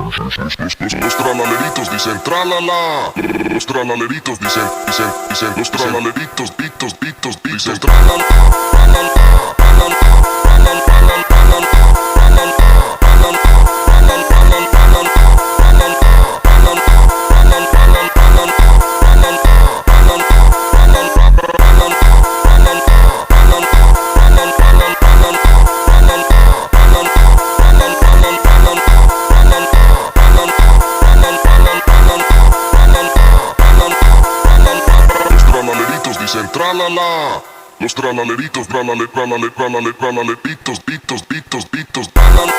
Los tralaleritos dicen tralala. Los tralaleritos dicen, los tralaleritos, dicen tralala. Dicen tralala. Los tralaleritos, tralale, tralale, tralale, tralale, pitos, tralala.